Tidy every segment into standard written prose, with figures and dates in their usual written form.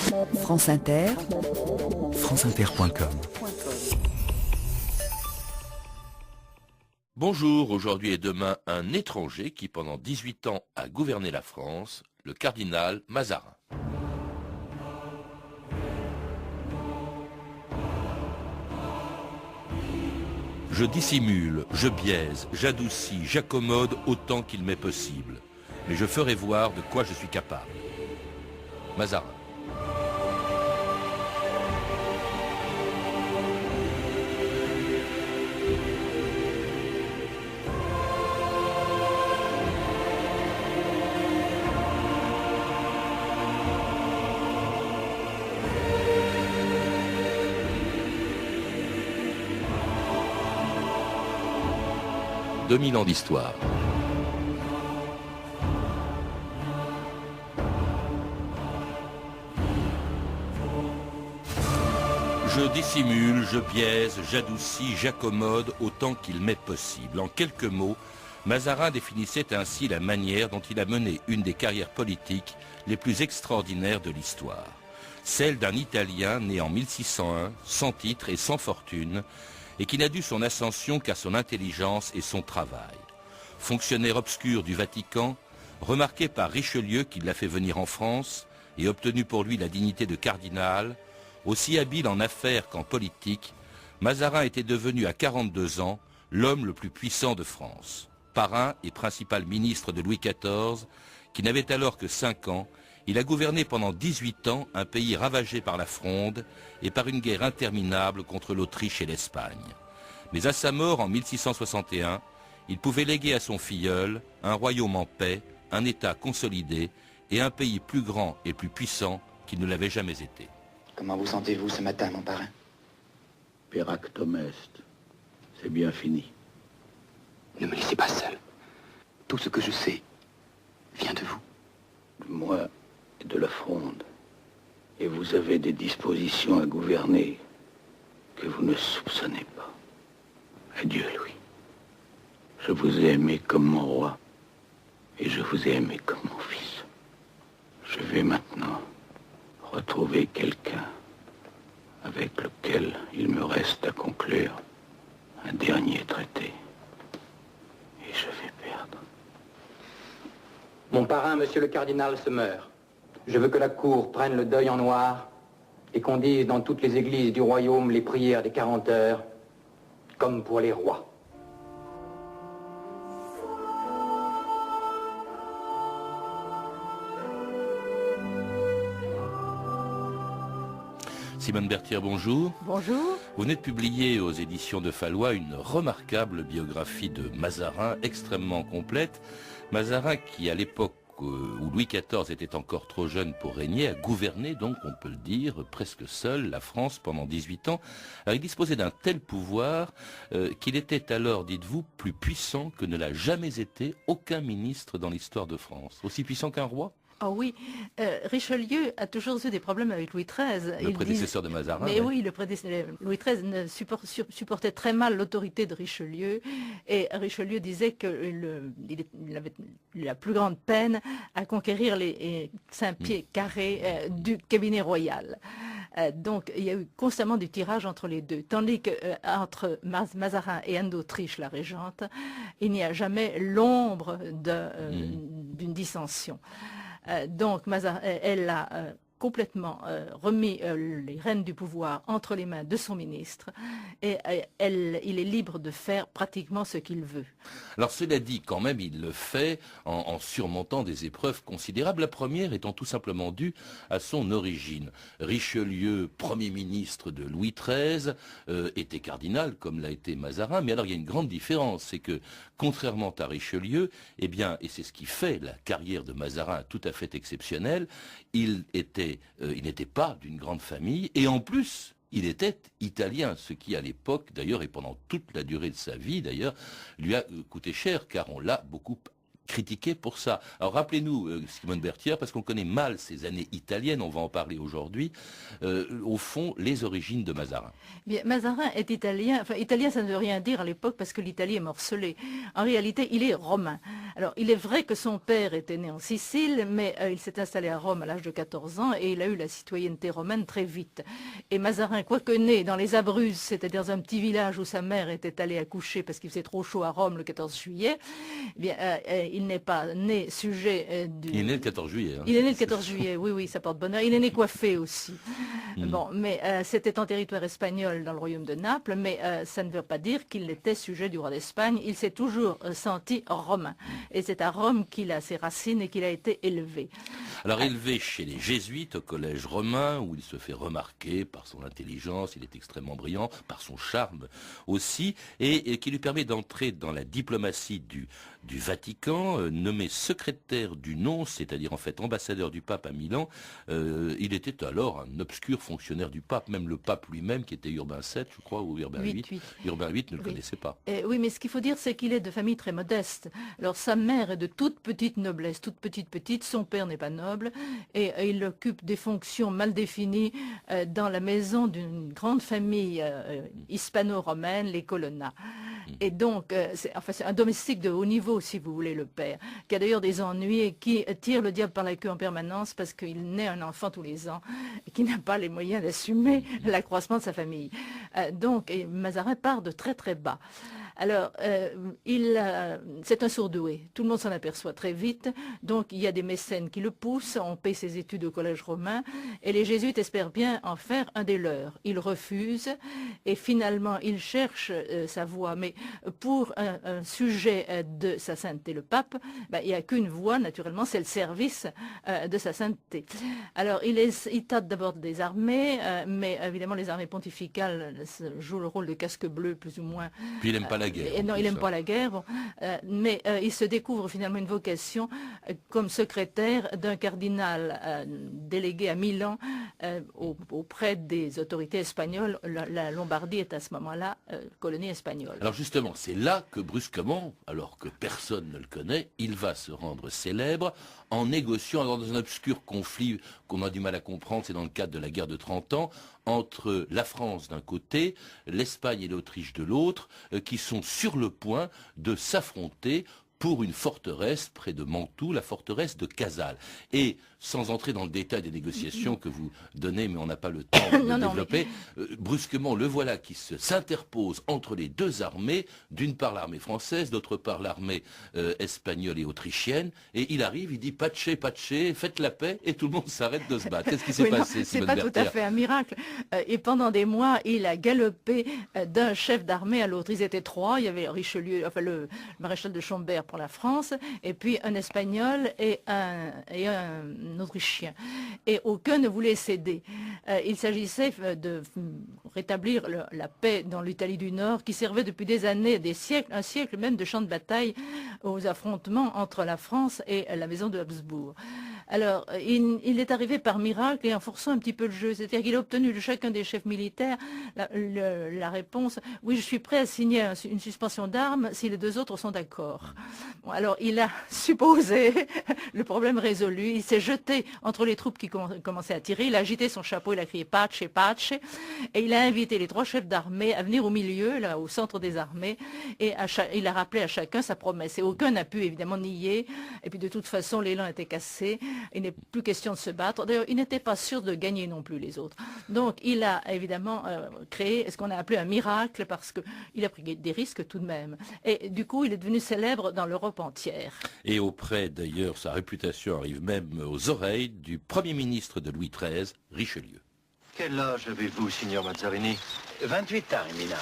France Inter, franceinter.com. Bonjour, aujourd'hui et demain, un étranger qui pendant 18 ans a gouverné la France, le cardinal Mazarin. Je dissimule, je biaise, j'adoucis, j'accommode autant qu'il m'est possible. Mais je ferai voir de quoi je suis capable. Mazarin. « 2000 ans d'histoire. Je dissimule, je biaise, j'adoucis, j'accommode autant qu'il m'est possible. En quelques mots, Mazarin définissait ainsi la manière dont il a mené une des carrières politiques les plus extraordinaires de l'histoire. Celle d'un Italien né en 1601, sans titre et sans fortune, et qui n'a dû son ascension qu'à son intelligence et son travail. Fonctionnaire obscur du Vatican, remarqué par Richelieu qui l'a fait venir en France et obtenu pour lui la dignité de cardinal, aussi habile en affaires qu'en politique, Mazarin était devenu à 42 ans l'homme le plus puissant de France. Parrain et principal ministre de Louis XIV, qui n'avait alors que 5 ans, il a gouverné pendant 18 ans un pays ravagé par la Fronde et par une guerre interminable contre l'Autriche et l'Espagne. Mais à sa mort en 1661, il pouvait léguer à son filleul un royaume en paix, un État consolidé et un pays plus grand et plus puissant qu'il ne l'avait jamais été. Comment vous sentez-vous ce matin, mon parrain? Peractum est. C'est bien fini. Ne me laissez pas seul. Tout ce que je sais vient de vous. De moi et de la Fronde. Et vous avez des dispositions à gouverner que vous ne soupçonnez pas. Adieu, Louis. Je vous ai aimé comme mon roi. Et je vous ai aimé comme mon fils. Je vais maintenant retrouver quelqu'un avec lequel il me reste à conclure un dernier traité. Et je vais perdre. Mon parrain, monsieur le cardinal, se meurt. Je veux que la cour prenne le deuil en noir et qu'on dise dans toutes les églises du royaume les prières des 40 heures, comme pour les rois. Simone Berthier, bonjour. Bonjour. Vous venez de publier aux éditions de Fallois une remarquable biographie de Mazarin, extrêmement complète. Mazarin qui, à l'époque où Louis XIV était encore trop jeune pour régner, a gouverné, donc on peut le dire, presque seul la France pendant 18 ans. Alors il disposait d'un tel pouvoir qu'il était alors, dites-vous, plus puissant que ne l'a jamais été aucun ministre dans l'histoire de France. Aussi puissant qu'un roi ? Oh oui, Richelieu a toujours eu des problèmes avec Louis XIII. Le prédécesseur de Mazarin. Mais oui, le prédécesseur. Louis XIII supportait très mal l'autorité de Richelieu, et Richelieu disait qu'il avait la plus grande peine à conquérir les 5 pieds carrés du cabinet royal. Donc il y a eu constamment du tirage entre les deux, tandis que entre Mazarin et Anne d'Autriche, la régente, il n'y a jamais l'ombre d'une dissension. Donc Mazarin, elle a complètement remis les rênes du pouvoir entre les mains de son ministre, et il est libre de faire pratiquement ce qu'il veut. Alors cela dit, quand même, il le fait en surmontant des épreuves considérables. La première étant tout simplement due à son origine. Richelieu, Premier ministre de Louis XIII, était cardinal, comme l'a été Mazarin, mais alors il y a une grande différence, c'est que, contrairement à Richelieu, eh bien, et c'est ce qui fait la carrière de Mazarin tout à fait exceptionnelle, il n'était pas d'une grande famille, et en plus, il était italien, ce qui à l'époque, d'ailleurs, et pendant toute la durée de sa vie, d'ailleurs, lui a coûté cher, car on l'a beaucoup critiqué pour ça. Alors rappelez-nous, Simone Berthière, parce qu'on connaît mal ces années italiennes, on va en parler aujourd'hui, au fond, les origines de Mazarin. Bien, Mazarin est italien, enfin italien ça ne veut rien dire à l'époque parce que l'Italie est morcelée. En réalité, il est romain. Alors il est vrai que son père était né en Sicile, mais il s'est installé à Rome à l'âge de 14 ans et il a eu la citoyenneté romaine très vite. Et Mazarin, quoique né dans les Abruzzes, c'est-à-dire dans un petit village où sa mère était allée accoucher parce qu'il faisait trop chaud à Rome le 14 juillet, eh bien, il n'est pas né sujet du... Il est né le 14 juillet. Hein. Il est né le 14 juillet, oui, oui, ça porte bonheur. Il est né coiffé aussi. Bon, mais c'était en territoire espagnol dans le royaume de Naples, mais ça ne veut pas dire qu'il était sujet du roi d'Espagne. Il s'est toujours senti romain. Et c'est à Rome qu'il a ses racines et qu'il a été élevé. Alors élevé chez les jésuites au collège romain, où il se fait remarquer par son intelligence, il est extrêmement brillant, par son charme aussi, et qui lui permet d'entrer dans la diplomatie du Vatican, nommé secrétaire du nonce, c'est-à-dire en fait ambassadeur du pape à Milan. Il était alors un obscur fonctionnaire du pape, même le pape lui-même, qui était Urbain VII, je crois, ou Urbain VIII. Urbain VIII ne le connaissait pas. Oui, mais ce qu'il faut dire, c'est qu'il est de famille très modeste. Alors sa mère est de toute petite noblesse, toute petite, son père n'est pas noble, et il occupe des fonctions mal définies dans la maison d'une grande famille hispano-romaine, les Colonna. Et donc, c'est un domestique de haut niveau, si vous voulez, le père, qui a d'ailleurs des ennuis et qui tire le diable par la queue en permanence parce qu'il naît un enfant tous les ans et qui n'a pas les moyens d'assumer l'accroissement de sa famille. Donc, Mazarin part de très très bas. Alors, c'est un surdoué. Tout le monde s'en aperçoit très vite. Donc, il y a des mécènes qui le poussent. On paye ses études au collège romain. Et les jésuites espèrent bien en faire un des leurs. Il refuse. Et finalement, il cherche sa voie. Mais pour un sujet de sa sainteté, le pape, il n'y a qu'une voie, naturellement, c'est le service de sa sainteté. Alors, il tâte d'abord des armées, mais évidemment, les armées pontificales jouent le rôle de casque bleu, plus ou moins. Puis il n'aime pas la guerre. Non, il n'aime pas la guerre, bon. Mais il se découvre finalement une vocation comme secrétaire d'un cardinal délégué à Milan auprès des autorités espagnoles. La Lombardie est à ce moment-là colonie espagnole. Alors justement, c'est là que brusquement, alors que personne ne le connaît, il va se rendre célèbre en négociant dans un obscur conflit qu'on a du mal à comprendre, c'est dans le cadre de la guerre de 30 ans, entre la France d'un côté, l'Espagne et l'Autriche de l'autre, qui sont sur le point de s'affronter pour une forteresse près de Mantoue, la forteresse de Casale. Et sans entrer dans le détail des négociations que vous donnez, mais on n'a pas le temps de développer, brusquement, le voilà qui s'interpose entre les deux armées, d'une part l'armée française, d'autre part l'armée espagnole et autrichienne, et il arrive, il dit patché, patché, faites la paix, et tout le monde s'arrête de se battre. Qu'est-ce qui s'est passé, Simone Berthière ? C'est pas tout à fait un miracle. Et pendant des mois, il a galopé d'un chef d'armée à l'autre. Ils étaient trois, il y avait Richelieu, enfin le maréchal de Schomberg pour la France, et puis un Espagnol et un Autrichien. Et aucun ne voulait céder. Il s'agissait de rétablir la paix dans l'Italie du Nord, qui servait depuis des années, des siècles, un siècle même de champ de bataille aux affrontements entre la France et la maison de Habsbourg. Alors, il est arrivé par miracle et en forçant un petit peu le jeu. C'est-à-dire qu'il a obtenu de chacun des chefs militaires la réponse « Oui, je suis prêt à signer une suspension d'armes si les deux autres sont d'accord. » Bon, alors, il a supposé le problème résolu. Il s'est jeté entre les troupes qui commençaient à tirer. Il a agité son chapeau, il a crié « Pace, pace » et il a invité les trois chefs d'armée à venir au milieu, là, au centre des armées, et il a rappelé à chacun sa promesse. Et aucun n'a pu évidemment nier. Et puis de toute façon, l'élan était cassé. Il n'est plus question de se battre. D'ailleurs, il n'était pas sûr de gagner non plus les autres. Donc, il a évidemment créé ce qu'on a appelé un miracle parce qu'il a pris des risques tout de même. Et du coup, il est devenu célèbre dans l'Europe entière. Et auprès, d'ailleurs, sa réputation arrive même aux oreilles du Premier ministre de Louis XIII, Richelieu. Quel âge avez-vous, signor Mazzarini? 28 ans, Éminent.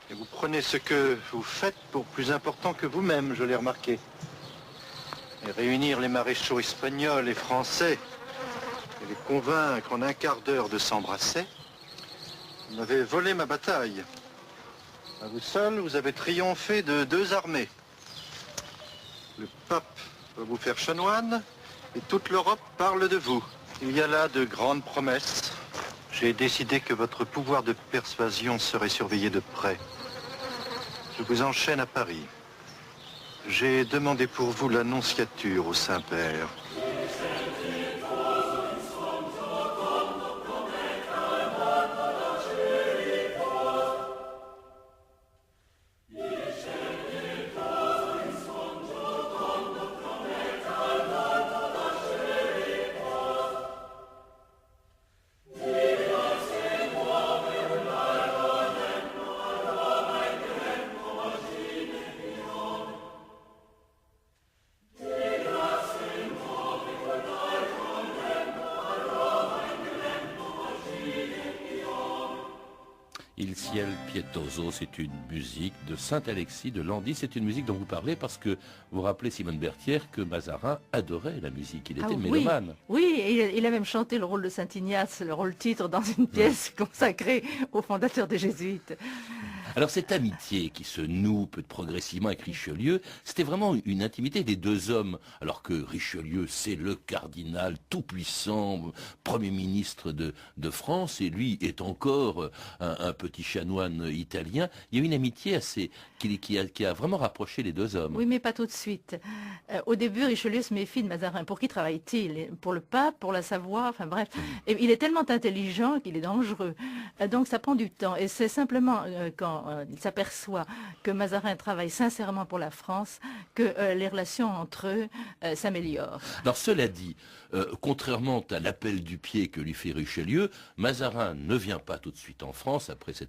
Et vous prenez ce que vous faites pour plus important que vous-même, je l'ai remarqué. Et réunir les maréchaux espagnols et français et les convaincre en un quart d'heure de s'embrasser, vous m'avez volé ma bataille. À vous seul, vous avez triomphé de 2 armées. Le pape va vous faire chanoine et toute l'Europe parle de vous. Il y a là de grandes promesses. J'ai décidé que votre pouvoir de persuasion serait surveillé de près. Je vous enchaîne à Paris. J'ai demandé pour vous l'annonciature au Saint-Père. Il ciel pietoso, c'est une musique de Saint-Alexis de Landy. C'est une musique dont vous parlez parce que vous rappelez, Simone Berthière, que Mazarin adorait la musique. Il était mélomane. Oui, il a même chanté le rôle de Saint-Ignace, le rôle titre, dans une pièce consacrée au fondateur des Jésuites. Alors cette amitié qui se noue progressivement avec Richelieu, c'était vraiment une intimité des deux hommes, alors que Richelieu, c'est le cardinal tout-puissant, Premier ministre de France, et lui est encore un petit chanoine italien. Il y a une amitié qui a vraiment rapproché les deux hommes. Oui, mais pas tout de suite. Au début, Richelieu se méfie de Mazarin. Pour qui travaille-t-il? Pour le pape, pour la Savoie, enfin bref. Et il est tellement intelligent qu'il est dangereux. Donc ça prend du temps. Et c'est simplement quand il s'aperçoit que Mazarin travaille sincèrement pour la France que les relations entre eux s'améliorent. Alors cela dit, contrairement à l'appel du pied que lui fait Richelieu, Mazarin ne vient pas tout de suite en France après ce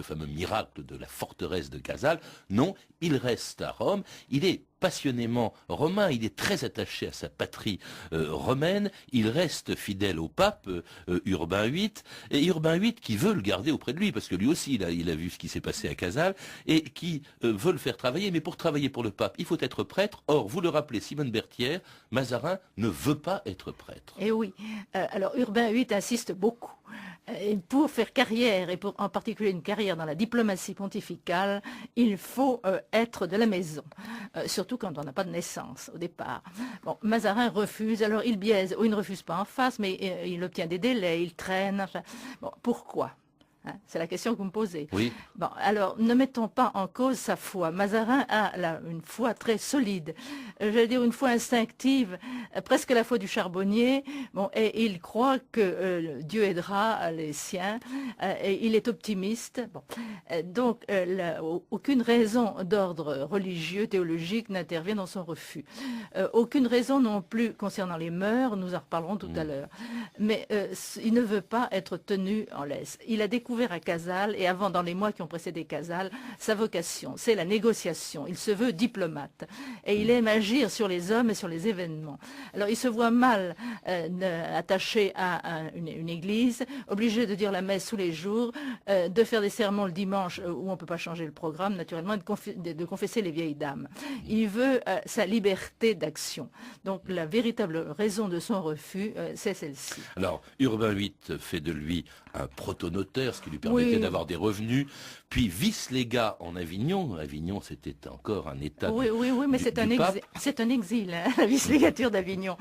fameux miracle de la forteresse de Casale. Non, il reste à Rome. Il est passionnément romain, il est très attaché à sa patrie romaine, il reste fidèle au pape Urbain VIII, et Urbain VIII qui veut le garder auprès de lui, parce que lui aussi il a vu ce qui s'est passé à Casale, et qui veut le faire travailler, mais pour travailler pour le pape, il faut être prêtre. Or, vous le rappelez, Simone Berthière, Mazarin ne veut pas être prêtre. Et oui, alors Urbain VIII insiste beaucoup. Et pour faire carrière, et pour en particulier une carrière dans la diplomatie pontificale, il faut être de la maison, surtout quand on n'a pas de naissance au départ. Bon, Mazarin refuse, alors il biaise, ou il ne refuse pas en face, mais il obtient des délais, il traîne. Enfin, bon, pourquoi? C'est la question que vous me posez. Oui. Bon, alors, ne mettons pas en cause sa foi. Mazarin a une foi très solide. J'allais dire une foi instinctive, presque la foi du charbonnier. Bon, et il croit que Dieu aidera les siens. Et il est optimiste. Bon, donc, aucune raison d'ordre religieux, théologique n'intervient dans son refus. Aucune raison non plus concernant les mœurs. Nous en reparlerons tout à l'heure. Mais il ne veut pas être tenu en laisse. Il a découvert à Casale, et avant, dans les mois qui ont précédé Casale, sa vocation, c'est la négociation. Il se veut diplomate et il aime agir sur les hommes et sur les événements. Alors il se voit mal attaché à une église, obligé de dire la messe tous les jours, de faire des sermons le dimanche où on ne peut pas changer le programme, naturellement, et de confesser les vieilles dames. Il veut sa liberté d'action. Donc la véritable raison de son refus, c'est celle-ci. Alors, Urbain VIII fait de lui un protonotaire, ce qui lui permettait d'avoir des revenus, puis vice-légat en Avignon. Avignon, c'était encore un état oui, mais c'est un exil, hein, la vice-légature d'Avignon.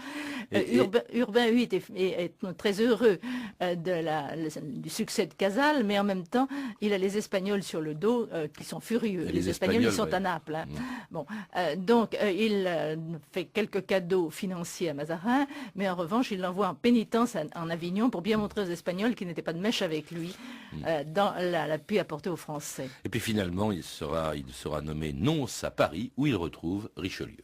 Urbain VIII est très heureux du succès de Casale, mais en même temps, il a les Espagnols sur le dos qui sont furieux. Les Espagnols, ils sont à Naples. Hein. Bon, donc, il fait quelques cadeaux financiers à Mazarin, mais en revanche, il l'envoie en pénitence en Avignon pour bien montrer aux Espagnols qu'il n'était pas de mèche avec lui dans l'appui apporté aux Français. Et puis finalement, il sera nommé nonce à Paris, où il retrouve Richelieu.